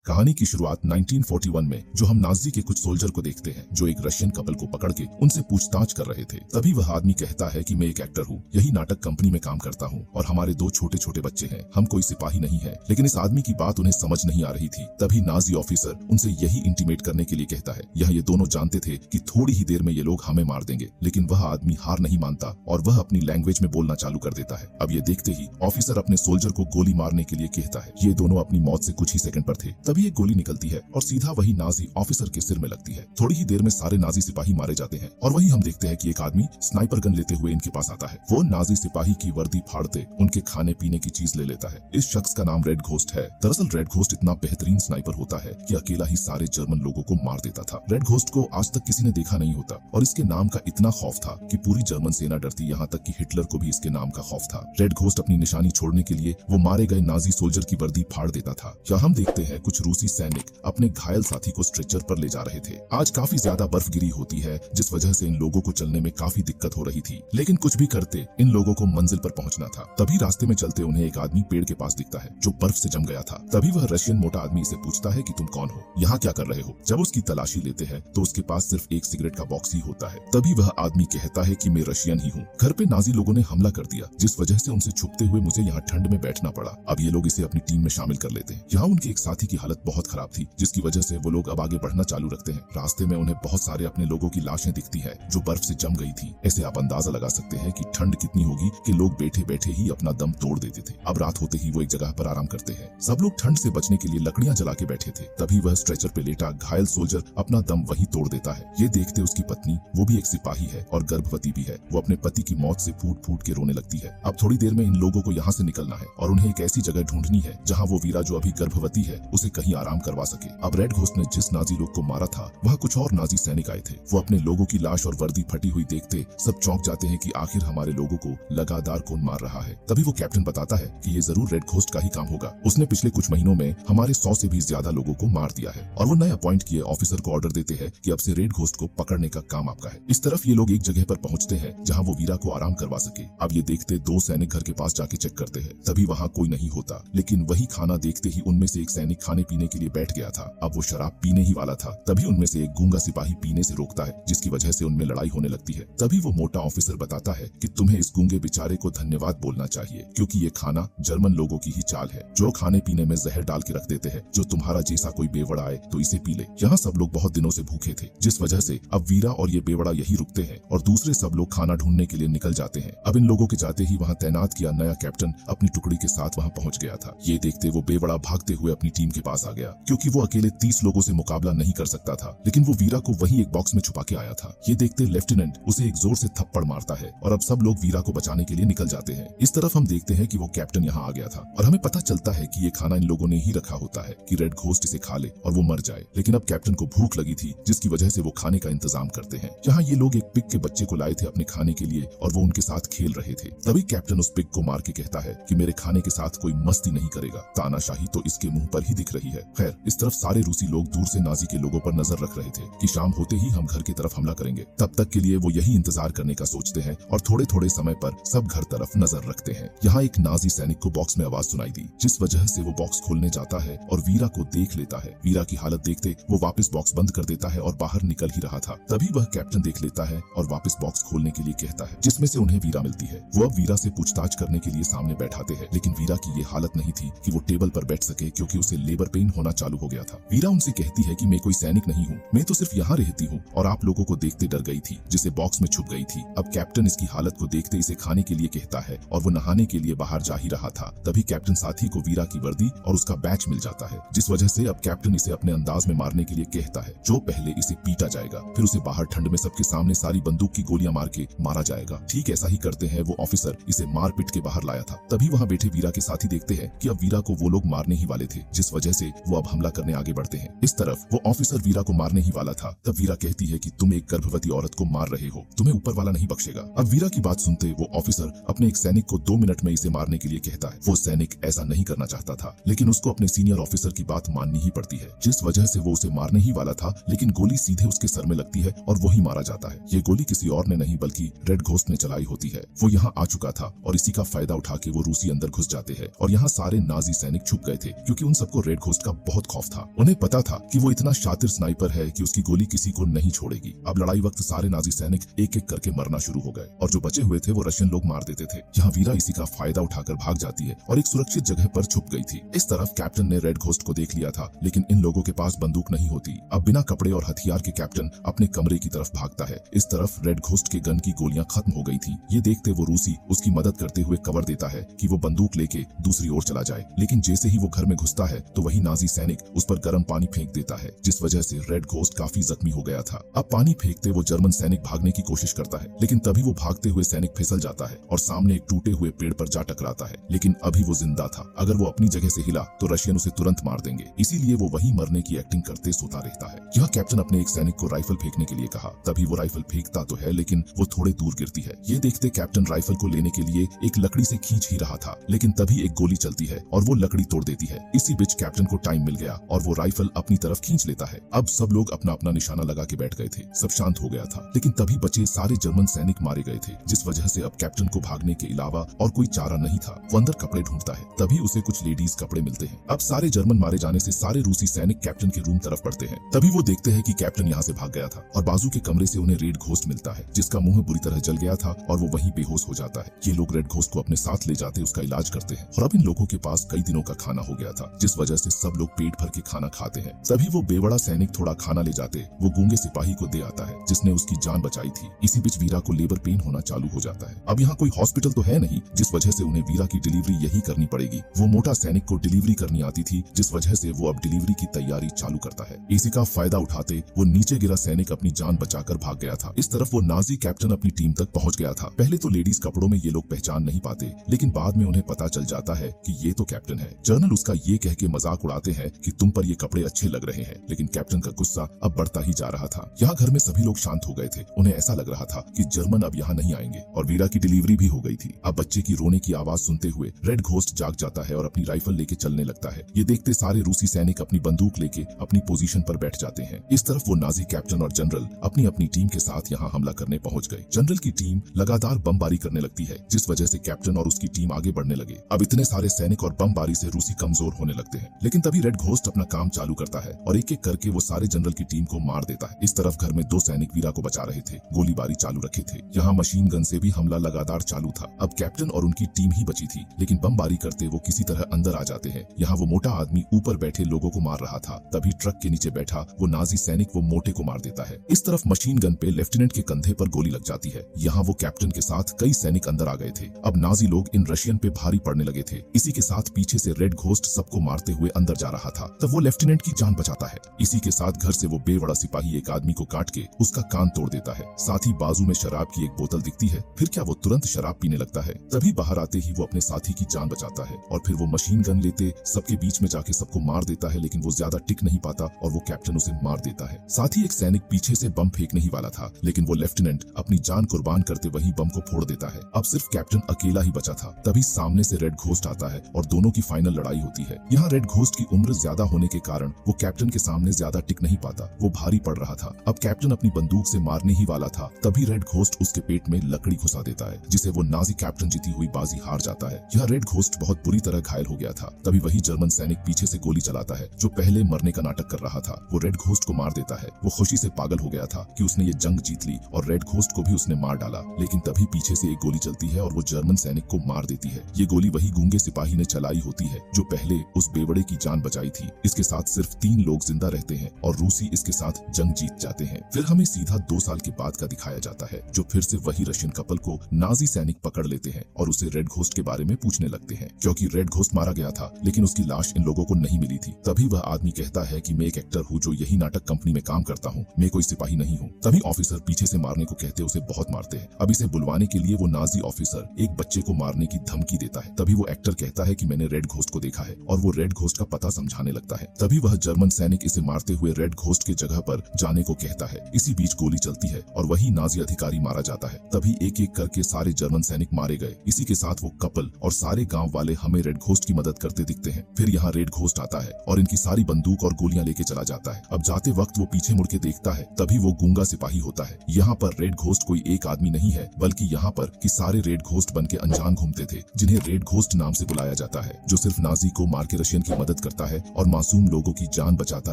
कहानी की शुरुआत 1941 में जो हम नाजी के कुछ सोल्जर को देखते हैं जो एक रशियन कपल को पकड़ के उनसे पूछताछ कर रहे थे। तभी वह आदमी कहता है कि मैं एक एक्टर हूँ, यही नाटक कंपनी में काम करता हूँ और हमारे 2 छोटे छोटे बच्चे हैं, हम कोई सिपाही नहीं है। लेकिन इस आदमी की बात उन्हें समझ नहीं आ रही थी। तभी नाजी ऑफिसर उनसे यही इंटीमेट करने के लिए कहता है। यह ये दोनों जानते थे कि थोड़ी ही देर में ये लोग हमें मार देंगे, लेकिन वह आदमी हार नहीं मानता और वह अपनी लैंग्वेज में बोलना चालू कर देता है। अब ये देखते ही ऑफिसर अपने सोल्जर को गोली मारने के लिए कहता है। ये दोनों अपनी मौत से कुछ ही सेकंड पर थे। तभी एक गोली निकलती है और सीधा वही नाजी ऑफिसर के सिर में लगती है। थोड़ी ही देर में सारे नाजी सिपाही मारे जाते हैं और वही हम देखते हैं कि एक आदमी स्नाइपर गन लेते हुए इनके पास आता है। वो नाजी सिपाही की वर्दी फाड़ते उनके खाने पीने की चीज ले लेता है। इस शख्स का नाम रेड घोस्ट है। दरअसल रेड घोस्ट इतना बेहतरीन स्नाइपर होता है कि अकेला ही सारे जर्मन लोगों को मार देता था। रेड घोस्ट को आज तक किसी ने देखा नहीं होता और इसके नाम का इतना खौफ था कि पूरी जर्मन सेना डरती, यहाँ तक कि हिटलर को भी इसके नाम का खौफ था। रेड घोस्ट अपनी निशानी छोड़ने के लिए वो मारे गए नाजी सोल्जर की वर्दी फाड़ देता था। यहाँ हम देखते हैं कुछ रूसी सैनिक अपने घायल साथी को स्ट्रेचर पर ले जा रहे थे। आज काफी ज्यादा बर्फगिरी होती है जिस वजह से इन लोगों को चलने में काफी दिक्कत हो रही थी, लेकिन कुछ भी करते इन लोगों को मंजिल पर पहुंचना था। तभी रास्ते में चलते उन्हें एक आदमी पेड़ के पास दिखता है जो बर्फ से जम गया था। तभी वह रशियन मोटा आदमी इसे पूछता है कि तुम कौन हो, यहाँ क्या कर रहे हो। जब उसकी तलाशी लेते हैं तो उसके पास सिर्फ एक सिगरेट का बॉक्स ही होता है। तभी वह आदमी कहता है कि मैं रशियन ही हूँ। घर पे नाजी लोगों ने हमला कर दिया जिस वजह से उनसे छुपते हुए मुझे यहाँ ठंड में बैठना पड़ा। अब ये लोग इसे अपनी टीम में शामिल कर लेते हैं। यहाँ उनके एक साथी की हालत बहुत खराब थी जिसकी वजह से वो लोग अब आगे बढ़ना चालू रखते हैं। रास्ते में उन्हें बहुत सारे अपने लोगों की लाशें दिखती है जो बर्फ से जम गई थी। ऐसे आप अंदाजा लगा सकते हैं कि ठंड कितनी होगी कि लोग बैठे बैठे ही अपना दम तोड़ देते थे। अब रात होते ही वो एक जगह पर आराम करते हैं। सब लोग ठंड से बचने के लिए लकड़ियां जला के बैठे थे। तभी वह स्ट्रेचर पे लेटा घायल सोल्जर अपना दम वहीं तोड़ देता है। ये देखते उसकी पत्नी, वो भी एक सिपाही है और गर्भवती भी है, वो अपने पति की मौत से फूट फूट के रोने लगती है। अब थोड़ी देर में इन लोगों को यहाँ से निकलना है और उन्हें एक ऐसी जगह ढूंढनी है जहाँ वो वीरा जो अभी गर्भवती है उसे कहीं आराम करवा सके। अब रेड घोस्ट ने जिस नाजी लोग को मारा था वह कुछ और नाजी सैनिक आए थे। वो अपने लोगों की लाश और वर्दी फटी हुई देखते सब चौंक जाते हैं कि आखिर हमारे लोगों को लगातार कौन मार रहा है। तभी वो कैप्टन बताता है कि ये जरूर रेड घोस्ट का ही काम होगा। उसने पिछले कुछ महीनों में हमारे 100 से भी ज्यादा लोगों को मार दिया है और वो नए अपॉइंट किए ऑफिसर को ऑर्डर देते हैं कि अब से रेड घोस्ट को पकड़ने का काम आपका है। इस तरफ ये लोग एक जगह पर पहुंचते हैं जहां वो वीरा को आराम करवा सके। अब ये देखते 2 सैनिक घर के पास जाके चेक करते हैं। तभी वहां कोई नहीं होता, लेकिन वही खाना देखते ही उनमें से एक सैनिक खाने पीने के लिए बैठ गया था। अब वो शराब पीने ही वाला था। तभी उनमें से एक गूंगा सिपाही पीने से रोकता है जिसकी वजह से उनमें लड़ाई होने लगती है। तभी वो मोटा ऑफिसर बताता है कि तुम्हें इस गूंगे बेचारे को धन्यवाद बोलना चाहिए क्योंकि ये खाना जर्मन लोगों की ही चाल है जो खाने पीने में जहर डाल के रख देते हैं। जो तुम्हारा जैसा कोई बेवड़ा आए तो इसे पी ले। यहाँ सब लोग बहुत दिनों से भूखे थे जिस वजह से अब वीरा और ये बेवड़ा यही रुकते हैं और दूसरे सब लोग खाना ढूंढने के लिए निकल जाते हैं। अब इन लोगों के जाते ही वहाँ तैनात किया नया कैप्टन अपनी टुकड़ी के साथ वहाँ पहुँच गया था। ये देखते वो बेवड़ा भागते हुए अपनी टीम के पास आ गया क्योंकि वो अकेले 30 लोगों से मुकाबला नहीं कर सकता था, लेकिन वो वीरा को वही एक बॉक्स में छुपा के आया था। ये देखते लेफ्टिनेंट उसे एक जोर से थप्पड़ मारता है और अब सब लोग वीरा को बचाने के लिए निकल जाते हैं। इस तरफ हम देखते हैं कि वो कैप्टन यहाँ आ गया था और हमें पता चलता है कि ये खाना इन लोगों ने ही रखा होता है कि रेड घोस्ट इसे खा ले और वो मर जाए। लेकिन अब कैप्टन को भूख लगी थी जिसकी वजह से वो खाने का इंतजाम करते हैं। यहाँ ये लोग एक पिग के बच्चे को लाए थे अपने खाने के लिए और वो उनके साथ खेल रहे थे। तभी कैप्टन उस पिग को मार के कहता है कि मेरे खाने के साथ कोई मस्ती नहीं करेगा, तानाशाही तो इसके मुंह पर ही दिख रही है। खैर इस तरफ सारे रूसी लोग दूर से नाजी के लोगों पर नजर रख रहे थे कि शाम होते ही हम घर की तरफ हमला करेंगे। तब तक के लिए वो यही इंतजार करने का सोचते हैं और थोड़े थोड़े समय पर सब घर तरफ नजर रखते हैं। यहाँ एक नाजी सैनिक को बॉक्स में आवाज सुनाई दी जिस वजह से वो बॉक्स खोलने जाता है और वीरा को देख लेता है। वीरा की हालत देखते वो वापस बॉक्स बंद कर देता है और बाहर निकल ही रहा था। तभी वह कैप्टन देख लेता है और वापस बॉक्स खोलने के लिए कहता है जिसमें से उन्हें वीरा मिलती है। वो अब वीरा से पूछताछ करने के लिए सामने बैठाते हैं, लेकिन वीरा की ये हालत नहीं थी कि वो टेबल पर बैठ सके क्योंकि उसे लेबर पेन होना चालू हो गया था। वीरा उनसे कहती है कि मैं कोई सैनिक नहीं हूँ, मैं तो सिर्फ यहाँ रहती हूँ और आप लोगों को देखते डर गई थी जिसे बॉक्स में छुप गई थी। अब कैप्टन इसकी हालत को देखते इसे खाने के लिए कहता है और वो नहाने के लिए बाहर जा ही रहा था। तभी कैप्टन साथी को वीरा की वर्दी और उसका बैच मिल जाता है जिस वजह से अब कैप्टन इसे अपने अंदाज में मारने के लिए कहता है जो पहले इसे पीटा जाएगा, फिर उसे बाहर ठंड में सबके सामने सारी बंदूक की गोलियां मार के मारा जाएगा। ठीक ऐसा ही करते हैं। वो ऑफिसर इसे मार पीट के बाहर लाया था। तभी वहाँ बैठे वीरा के साथी देखते हैं कि अब वीरा को वो लोग मारने ही वाले थे जिस वजह से वो अब हमला करने आगे बढ़ते हैं। इस तरफ वो ऑफिसर वीरा को मारने ही वाला था। तब वीरा कहती है कि तुम एक गर्भवती औरत को मार रहे हो, तुम्हें ऊपर वाला नहीं बख्शेगा। अब वीरा की बात सुनते वो ऑफिसर अपने एक सैनिक को 2 मिनट में इसे मारने के लिए कहता है। वो सैनिक ऐसा नहीं करना चाहता था लेकिन उसको अपने सीनियर ऑफिसर की बात माननी ही पड़ती है जिस वजह से वो उसे मारने ही वाला था, लेकिन गोली सीधे उसके सर में लगती है और वही मारा जाता है। ये गोली किसी और ने नहीं बल्कि रेड घोस्ट ने चलाई होती है। वो यहाँ आ चुका था और इसी का फायदा उठा के वो रूसी अंदर घुस जाते हैं और यहाँ सारे नाजी सैनिक छुप गए थे क्योंकि उन सबको रेड घोस्ट घोस्ट का बहुत खौफ था। उन्हें पता था कि वो इतना शातिर स्नाइपर है कि उसकी गोली किसी को नहीं छोड़ेगी। अब लड़ाई वक्त सारे नाजी सैनिक एक एक करके मरना शुरू हो गए और जो बचे हुए थे वो रशियन लोग मार देते थे। यहाँ वीरा इसी का फायदा उठाकर भाग जाती है और एक सुरक्षित जगह पर छुप गई थी। इस तरफ कैप्टन ने रेड घोस्ट को देख लिया था, लेकिन इन लोगों के पास बंदूक नहीं होती। अब बिना कपड़े और हथियार के कैप्टन अपने कमरे की तरफ भागता है। इस तरफ रेड घोस्ट के गन की गोलियां खत्म हो गई थी। ये देखते वो रूसी उसकी मदद करते हुए कवर देता है कि वो बंदूक लेके दूसरी ओर चला जाए, लेकिन जैसे ही वो घर में घुसता है तो वही नाजी सैनिक उस पर गर्म पानी फेंक देता है, जिस वजह से रेड घोस्ट काफी जख्मी हो गया था। अब पानी फेंकते वो जर्मन सैनिक भागने की कोशिश करता है, लेकिन तभी वो भागते हुए सैनिक फिसल जाता है और सामने एक टूटे हुए पेड़ पर जा टकराता है। लेकिन अभी वो जिंदा था। अगर वो अपनी जगह से हिला तो रशियन उसे तुरंत मार देंगे, इसीलिए वो वहीं मरने की एक्टिंग करते सोता रहता है। यहाँ कैप्टन अपने एक सैनिक को राइफल फेंकने के लिए कहा। तभी वो राइफल फेंकता तो है, लेकिन वो थोड़े दूर गिरती है। ये देखते कैप्टन राइफल को लेने के लिए एक लकड़ी से खींच ही रहा था, लेकिन तभी एक गोली चलती है और वो लकड़ी तोड़ देती है। इसी बीच कैप्टन को टाइम मिल गया और वो राइफल अपनी तरफ खींच लेता है। अब सब लोग अपना अपना निशाना लगा के बैठ गए थे। सब शांत हो गया था, लेकिन तभी बचे सारे जर्मन सैनिक मारे गए थे, जिस वजह से अब कैप्टन को भागने के अलावा और कोई चारा नहीं था। वो अंदर कपड़े ढूंढता है, तभी उसे कुछ लेडीज कपड़े मिलते हैं। अब सारे जर्मन मारे जाने से सारे रूसी सैनिक कैप्टन के रूम तरफ बढ़ते हैं। तभी वो देखते हैं कि कैप्टन यहाँ से भाग गया था और बाजू के कमरे से उन्हें रेड घोस्ट मिलता है, जिसका मुंह बुरी तरह जल गया था और वो वहीं बेहोश हो जाता है। ये लोग रेड घोस्ट को अपने साथ ले जाते उसका इलाज करते हैं और अब इन लोगों के पास कई दिनों का खाना हो गया था, जिस वजह से सब लोग पेट भर के खाना खाते हैं। तभी वो बेवड़ा सैनिक थोड़ा खाना ले जाते वो गूंगे सिपाही को दे आता है, जिसने उसकी जान बचाई थी। इसी बीच वीरा को लेबर पेन होना चालू हो जाता है। अब यहाँ कोई हॉस्पिटल तो है नहीं, जिस वजह से उन्हें वीरा की डिलीवरी यही करनी पड़ेगी। वो मोटा सैनिक को डिलीवरी करनी आती थी, जिस वजह से वो अब डिलीवरी की तैयारी चालू करता है। इसी का फायदा उठाते वो नीचे गिरा सैनिक अपनी जान बचाकर भाग गया था। इस तरफ वो नाजी कैप्टन अपनी टीम तक पहुंच गया था। पहले तो लेडीज कपड़ों में ये लोग पहचान नहीं पाते, लेकिन बाद में उन्हें पता चल जाता है कि ये तो कैप्टन है। जनरल उसका ये कह के मजाक उड़ाते हैं कि तुम पर ये कपड़े अच्छे लग रहे हैं, लेकिन कैप्टन का गुस्सा अब बढ़ता ही जा रहा था। यहाँ घर में सभी लोग शांत हो गए थे। उन्हें ऐसा लग रहा था कि जर्मन अब यहाँ नहीं आएंगे और वीरा की डिलीवरी भी हो गई थी। अब बच्चे की रोने की आवाज सुनते हुए रेड घोस्ट जाग जाता है और अपनी राइफल लेके चलने लगता है। ये देखते सारे रूसी सैनिक अपनी बंदूक लेके अपनी पोजीशन पर बैठ जाते हैं। इस तरफ वो नाजी कैप्टन और जनरल अपनी अपनी टीम के साथ यहाँ हमला करने पहुंच गए। जनरल की टीम लगातार बमबारी करने लगती है, जिस वजह से कैप्टन और उसकी टीम आगे बढ़ने लगे। अब इतने सारे सैनिक और बमबारी से रूसी कमजोर होने लगते हैं, लेकिन तभी रेड घोस्ट अपना काम चालू करता है और एक एक करके वो सारे जनरल की टीम को मार देता है। इस तरफ घर में 2 सैनिक वीरा को बचा रहे थे, गोलीबारी चालू रखे थे। यहाँ मशीन गन से भी हमला लगातार चालू था। अब कैप्टन और उनकी टीम ही बची थी, लेकिन बमबारी करते वो किसी तरह अंदर आ जाते हैं। यहाँ वो मोटा आदमी ऊपर बैठे लोगों को मार रहा था, तभी ट्रक के नीचे बैठा वो नाजी सैनिक वो मोटे को मार देता है। इस तरफ मशीन गन पे लेफ्टिनेंट के कंधे पर गोली लग जाती है। यहाँ वो कैप्टन के साथ कई सैनिक अंदर आ गए थे। अब नाजी लोग इन रशियन पे भारी पड़ने लगे थे। इसी के साथ पीछे से रेड घोस्ट सबको मारते हुए अंदर जा रहा था। तब वो लेफ्टिनेंट की जान बचाता है। इसी के साथ घर से वो बेवड़ा सिपाही एक आदमी को काट के उसका कान तोड़ देता है। साथ ही बाजू में शराब की एक बोतल दिखती है। फिर क्या वो तुरंत शराब पीने लगता है। तभी बाहर आते ही वो अपने साथी की जान बचाता है और फिर वो मशीन गन लेते सबके बीच में जाके सबको मार देता है, लेकिन वो ज्यादा टिक नहीं पाता और वो कैप्टन उसे मार देता है। साथ ही एक सैनिक पीछे से बम फेंकने ही वाला था, लेकिन वो लेफ्टिनेंट अपनी जान कुर्बान करते वही बम को फोड़ देता है। अब सिर्फ कैप्टन अकेला ही बचा था। तभी सामने से रेड घोस्ट आता है और दोनों की फाइनल लड़ाई होती है। यहाँ रेड घोस्ट की उम्र ज्यादा होने के कारण वो कैप्टन के सामने ज्यादा टिक नहीं पाता, वो भारी पड़ रहा था। अब कैप्टन अपनी बंदूक से मारने ही वाला था, तभी रेड घोस्ट उसके पेट में लकड़ी घुसा देता है, जिसे वो नाजी कैप्टन जीती हुई बाजी हार जाता है। यह रेड घोस्ट बहुत बुरी तरह घायल हो गया था। तभी वही जर्मन सैनिक पीछे से गोली चलाता है जो पहले मरने का नाटक कर रहा था। वो रेड घोस्ट को मार देता है। वो खुशी से पागल हो गया था कि उसने ये जंग जीत ली और रेड घोस्ट को भी उसने मार डाला, लेकिन तभी पीछे से एक गोली चलती है और वो जर्मन सैनिक को मार देती है। ये गोली वही गूंगे सिपाही ने चलाई होती है जो पहले उस बेवड़े की जान बचाई थी। इसके साथ सिर्फ 3 लोग जिंदा रहते हैं और रूसी इसके साथ जंग जीत जाते हैं। फिर हमें सीधा 2 साल के बाद का दिखाया जाता है, जो फिर से वही रशियन कपल को नाजी सैनिक पकड़ लेते हैं और उसे रेड घोस्ट के बारे में पूछने लगते हैं, क्योंकि रेड घोस्ट मारा गया था लेकिन उसकी लाश इन लोगों को नहीं मिली थी। तभी वह आदमी कहता है कि मैं एक एक्टर हूँ जो यही नाटक कंपनी में काम करता हूँ, मैं कोई सिपाही नहीं हूँ। तभी ऑफिसर पीछे से मारने को कहते उसे बहुत मारते हैं। अब इसे बुलवाने के लिए वो नाजी ऑफिसर एक बच्चे को मारने की धमकी देता है। तभी वो एक्टर कहता है कि मैंने रेड घोस्ट को देखा है और वो रेड घोस्ट का पता समझाने लगता है। तभी वह जर्मन सैनिक इसे मारते हुए रेड घोस्ट के जगह पर जाने को कहता है। इसी बीच गोली चलती है और वही नाजी अधिकारी मारा जाता है। तभी एक एक करके सारे जर्मन सैनिक मारे गए। इसी के साथ वो कपल और सारे गांव वाले हमें रेड घोस्ट की मदद करते दिखते हैं। फिर यहाँ रेड घोस्ट आता है और इनकी सारी बंदूक और गोलियां लेके चला जाता है। अब जाते वक्त वो पीछे मुड़ के देखता है, तभी वो गूंगा सिपाही होता है। यहाँ पर रेड घोस्ट कोई एक आदमी नहीं है, बल्कि यहाँ पर कि सारे रेड घोस्ट बन के अनजान घूमते थे, जिन्हें रेड घोस्ट नाम से बुलाया जाता है, जो सिर्फ नाजी को मार के रशियन की मदद करता है और मासूम लोगों की जान बचाता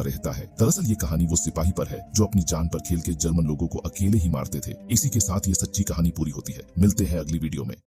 रहता है। दरअसल ये कहानी वो सिपाही पर है जो अपनी जान पर खेल के जर्मन लोगों को अकेले ही मारते थे। इसी के साथ ये सच्ची कहानी पूरी होती है। मिलते हैं अगली वीडियो में।